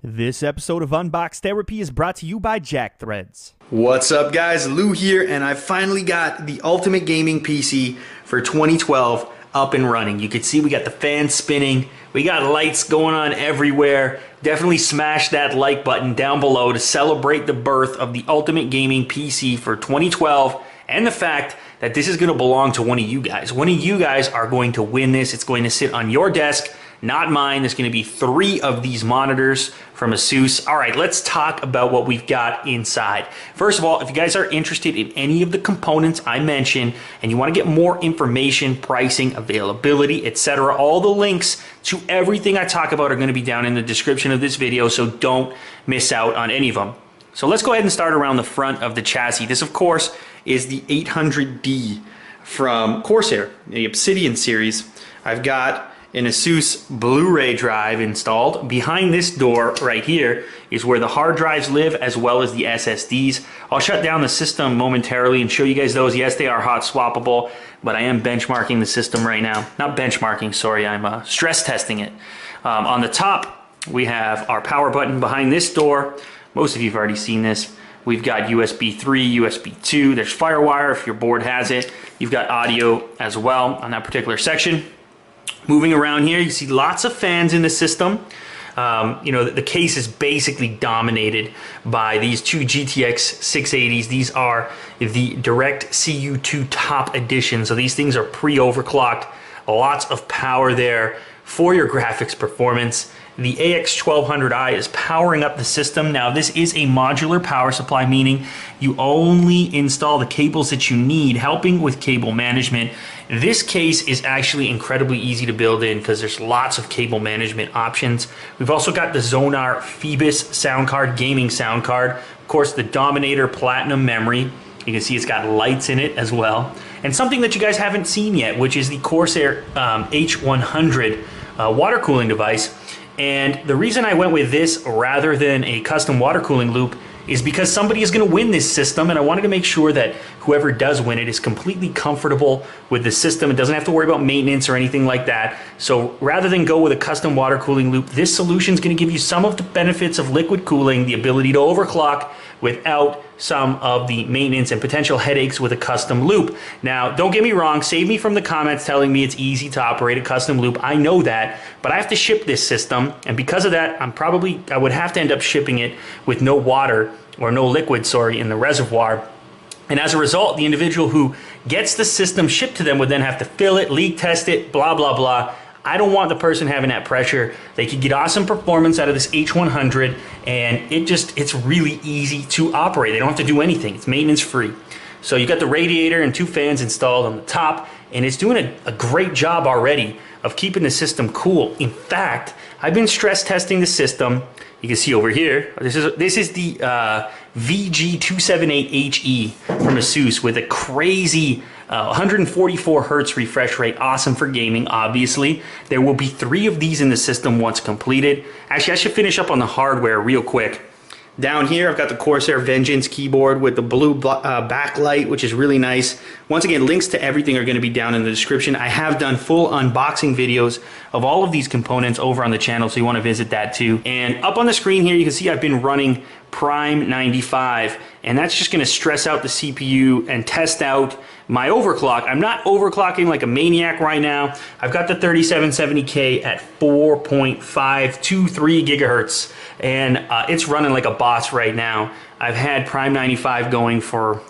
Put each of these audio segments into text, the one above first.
This episode of Unbox Therapy is brought to you by Jack Threads. What's up, guys? Lou here, and I finally got the Ultimate Gaming PC for 2012 up and running. You can see we got the fan spinning, we got lights going on everywhere. Definitely smash that like button down below to celebrate the birth of the Ultimate Gaming PC for 2012 and the fact that this is going to belong to one of you guys. One of you guys are going to win this. It's going to sit on your desk, not mine. There's going to be 3 of these monitors from Asus. All right, let's talk about what we've got inside. First of all, if you guys are interested in any of the components I mentioned and you want to get more information, pricing, availability, etc., all the links to everything I talk about are going to be down in the description of this video, so don't miss out on any of them. So let's go ahead and start around the front of the chassis. This, of course, is the 800D from Corsair, the Obsidian series. I've got an Asus Blu-ray drive installed. Behind this door right here is where the hard drives live, as well as the SSDs. I'll shut down the system momentarily and show you guys those. Yes, they are hot swappable, but I am benchmarking the system right now. Not benchmarking, sorry, I'm stress testing it. On the top, we have our power button behind this door. Most of you have already seen this. We've got USB 3, USB 2. There's FireWire if your board has it. You've got audio as well on that particular section. Moving around here, you see lots of fans in the system. You know, the case is basically dominated by these 2 GTX 680s. These are the Direct CU2 Top Edition. So these things are pre-overclocked. Lots of power there for your graphics performance. The AX1200i is powering up the system. Now, this is a modular power supply, meaning you only install the cables that you need, helping with cable management. This case is actually incredibly easy to build in because there's lots of cable management options. We've also got the Zonar Phoebus sound card, gaming sound card. Of course, the Dominator Platinum memory. You can see it's got lights in it as well. And something that you guys haven't seen yet, which is the Corsair H100 water cooling device. And the reason I went with this rather than a custom water cooling loop is because somebody is going to win this system, and I wanted to make sure that whoever does win it is completely comfortable with the system. It doesn't have to worry about maintenance or anything like that. So rather than go with a custom water cooling loop, this solution is going to give you some of the benefits of liquid cooling, the ability to overclock without some of the maintenance and potential headaches with a custom loop. Now, don't get me wrong, save me from the comments telling me it's easy to operate a custom loop. I know that, but I have to ship this system, and because of that, I would have to end up shipping it with no water, or no liquid, sorry, in the reservoir. And as a result, the individual who gets the system shipped to them would then have to fill it, leak test it, blah, blah, blah. I don't want the person having that pressure. They could get awesome performance out of this H100, and it's really easy to operate. They don't have to do anything. It's maintenance free. So you got the radiator and 2 fans installed on the top, and it's doing a great job already of keeping the system cool. In fact, I've been stress testing the system. You can see over here, this is the VG278HE from Asus with a crazy 144 hertz refresh rate. Awesome for gaming, obviously. There will be 3 of these in the system once completed. Actually, I should finish up on the hardware real quick. Down here, I've got the Corsair Vengeance keyboard with the blue backlight, which is really nice. Once again, links to everything are going to be down in the description. I have done full unboxing videos of all of these components over on the channel, so you want to visit that too. And up on the screen here, you can see I've been running Prime 95, and that's just going to stress out the CPU and test out my overclock. I'm not overclocking like a maniac right now. I've got the 3770K at 4.523 gigahertz, and it's running like a boss right now. I've had Prime 95 going for,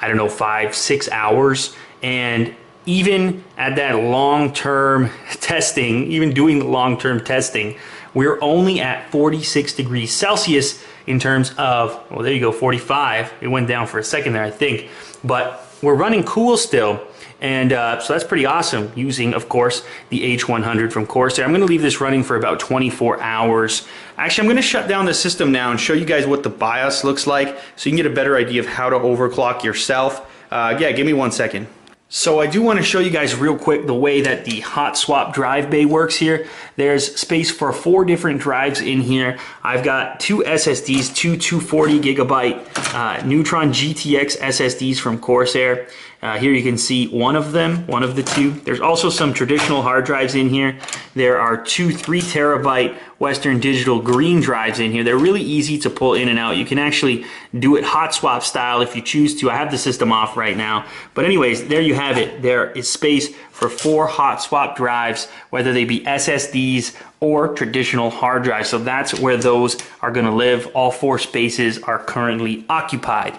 I don't know, 5-6 hours, and even at that long-term testing, even doing the long-term testing, we're only at 46 degrees Celsius in terms of, well, there you go, 45. It went down for a second there, I think, but we're running cool still. And so that's pretty awesome, using, of course, the H100 from Corsair. I'm going to leave this running for about 24 hours. Actually, I'm going to shut down the system now and show you guys what the BIOS looks like so you can get a better idea of how to overclock yourself. Yeah, give me 1 second. So I do want to show you guys real quick the way that the hot swap drive bay works here. There's space for 4 different drives in here. I've got 2 SSDs, two 240 gigabyte Neutron GTX SSDs from Corsair. Here you can see one of them, one of the two. There's also some traditional hard drives in here. There are two 3 terabyte Western Digital green drives in here. They're really easy to pull in and out. You can actually do it hot swap style if you choose to. I have the system off right now. But anyways, there you have it. There is space for 4 hot swap drives, whether they be SSDs or traditional hard drives. So that's where those are going to live. All 4 spaces are currently occupied.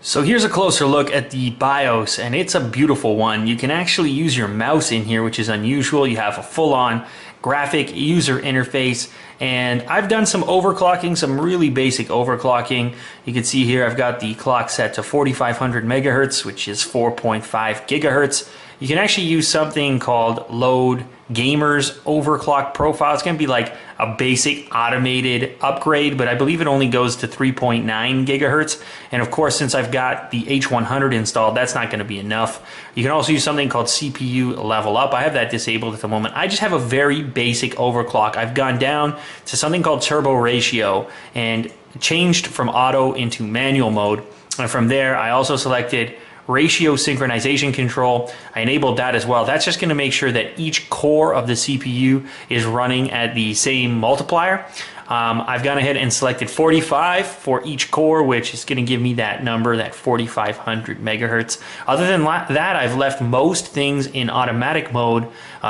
So here's a closer look at the BIOS, and it's a beautiful one. You can actually use your mouse in here, which is unusual. You have a full-on graphic user interface, and I've done some overclocking, some really basic overclocking. You can see here I've got the clock set to 4500 megahertz, which is 4.5 gigahertz. You can actually use something called Load Gamers Overclock Profile. It's going to be like a basic automated upgrade, but I believe it only goes to 3.9 gigahertz. And of course, since I've got the H100 installed, that's not going to be enough. You can also use something called CPU Level Up. I have that disabled at the moment. I just have a very basic overclock. I've gone down to something called Turbo Ratio and changed from auto into manual mode. And from there, I also selected ratio synchronization control. I enabled that as well. That's just going to make sure that each core of the CPU is running at the same multiplier. I've gone ahead and selected 45 for each core, which is going to give me that number, that 4500 megahertz. Other than that, I've left most things in automatic mode.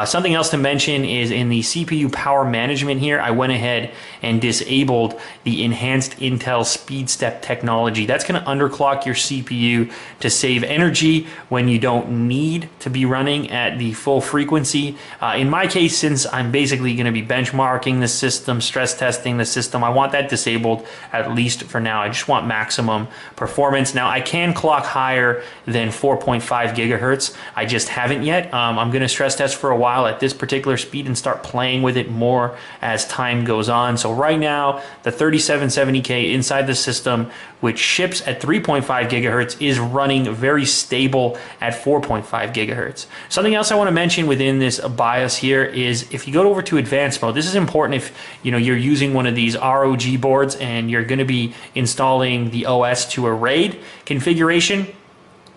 Something else to mention is in the CPU power management here, I went ahead and disabled the enhanced Intel speed step technology. That's going to underclock your CPU to save energy when you don't need to be running at the full frequency. In my case, since I'm basically going to be benchmarking the system, stress testing the system, I want that disabled at least for now. I just want maximum performance. Now I can clock higher than 4.5 gigahertz. I just haven't yet. I'm going to stress test for a while at this particular speed and start playing with it more as time goes on. So right now, the 3770K inside the system, which ships at 3.5 gigahertz, is running very stable at 4.5 gigahertz. Something else I want to mention within this BIOS here is if you go over to advanced mode, this is important if you're using one of these ROG boards and you're going to be installing the OS to a RAID configuration.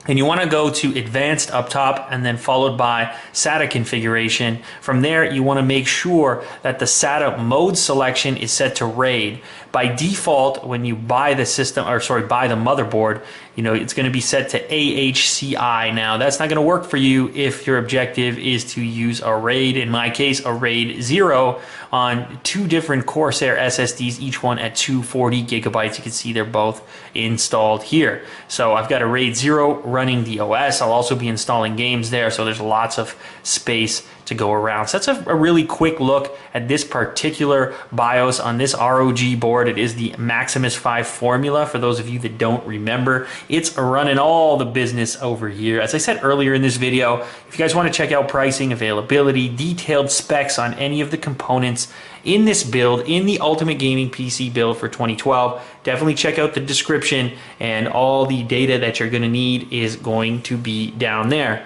And you want to go to advanced up top and then followed by SATA configuration. From there, you want to make sure that the SATA mode selection is set to RAID. By default, when you buy the system, or sorry, buy the motherboard, it's going to be set to AHCI. Now, that's not going to work for you if your objective is to use a RAID. In my case, a RAID 0 on 2 different Corsair SSDs, each one at 240 gigabytes. You can see they're both installed here. So I've got a RAID 0 running the OS. I'll also be installing games there, so there's lots of space to go around. So that's a really quick look at this particular BIOS on this ROG board. It is the Maximus 5 formula. For those of you that don't remember, it's running all the business over here. As I said earlier in this video, if you guys want to check out pricing, availability, detailed specs on any of the components in this build, in the Ultimate Gaming PC build for 2012, definitely check out the description, and all the data that you're going to need is going to be down there.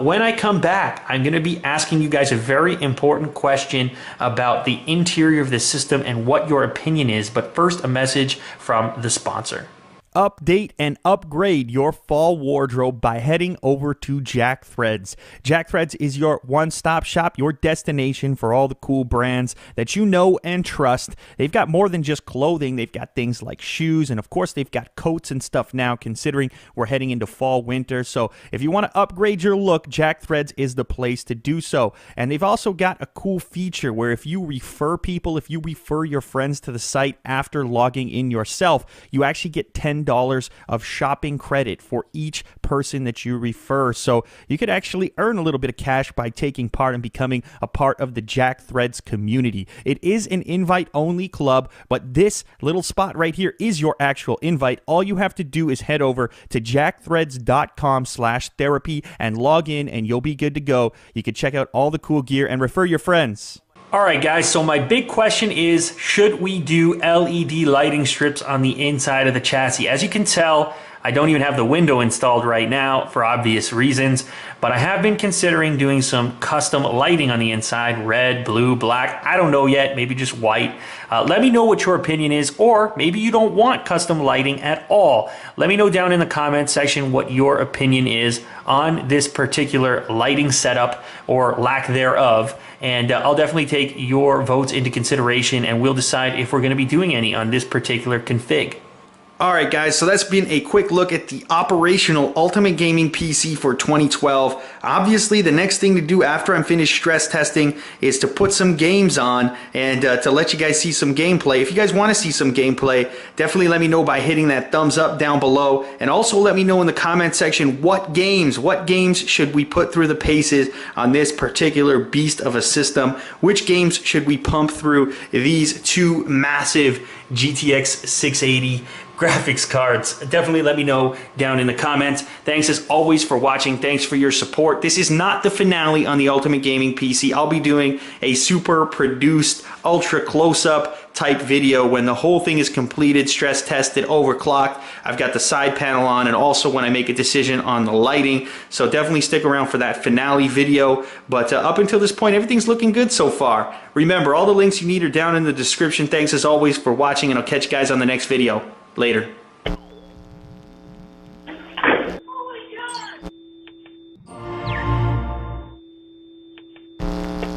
When I come back, I'm going to be asking you guys a very important question about the interior of the system and what your opinion is, but first a message from the sponsor. Update and upgrade your fall wardrobe by heading over to Jack Threads. Jack Threads is your one-stop shop, your destination for all the cool brands that you know and trust. They've got more than just clothing. They've got things like shoes, and of course they've got coats and stuff now, considering we're heading into fall, winter. So if you want to upgrade your look, Jack Threads is the place to do so. And they've also got a cool feature where if you refer people, if you refer your friends to the site after logging in yourself, you actually get $10 of shopping credit for each person that you refer. So you could actually earn a little bit of cash by taking part and becoming a part of the Jack Threads community. It is an invite-only club, but this little spot right here is your actual invite. All you have to do is head over to jackthreads.com/therapy and log in, and you'll be good to go. You can check out all the cool gear and refer your friends. All right, guys, so my big question is, should we do LED lighting strips on the inside of the chassis? As you can tell, I don't even have the window installed right now for obvious reasons, but I have been considering doing some custom lighting on the inside, red, blue, black. I don't know yet, maybe just white. Let me know what your opinion is, or maybe you don't want custom lighting at all. Let me know down in the comments section what your opinion is on this particular lighting setup or lack thereof, and I'll definitely take your votes into consideration, and we'll decide if we're going to be doing any on this particular config. Alright guys, so that's been a quick look at the operational Ultimate Gaming PC for 2012. Obviously, the next thing to do after I'm finished stress testing is to put some games on and to let you guys see some gameplay. If you guys want to see some gameplay, definitely let me know by hitting that thumbs up down below. And also let me know in the comment section what games should we put through the paces on this particular beast of a system. Which games should we pump through these two massive GTX 680 graphics cards? Definitely let me know down in the comments. Thanks as always for watching. Thanks for your support. This is not the finale on the Ultimate Gaming PC. I'll be doing a super produced, ultra close-up type video when the whole thing is completed, stress tested, overclocked. I've got the side panel on, and also when I make a decision on the lighting. So definitely stick around for that finale video. But up until this point, everything's looking good so far. Remember, all the links you need are down in the description. Thanks as always for watching, and I'll catch you guys on the next video. Later.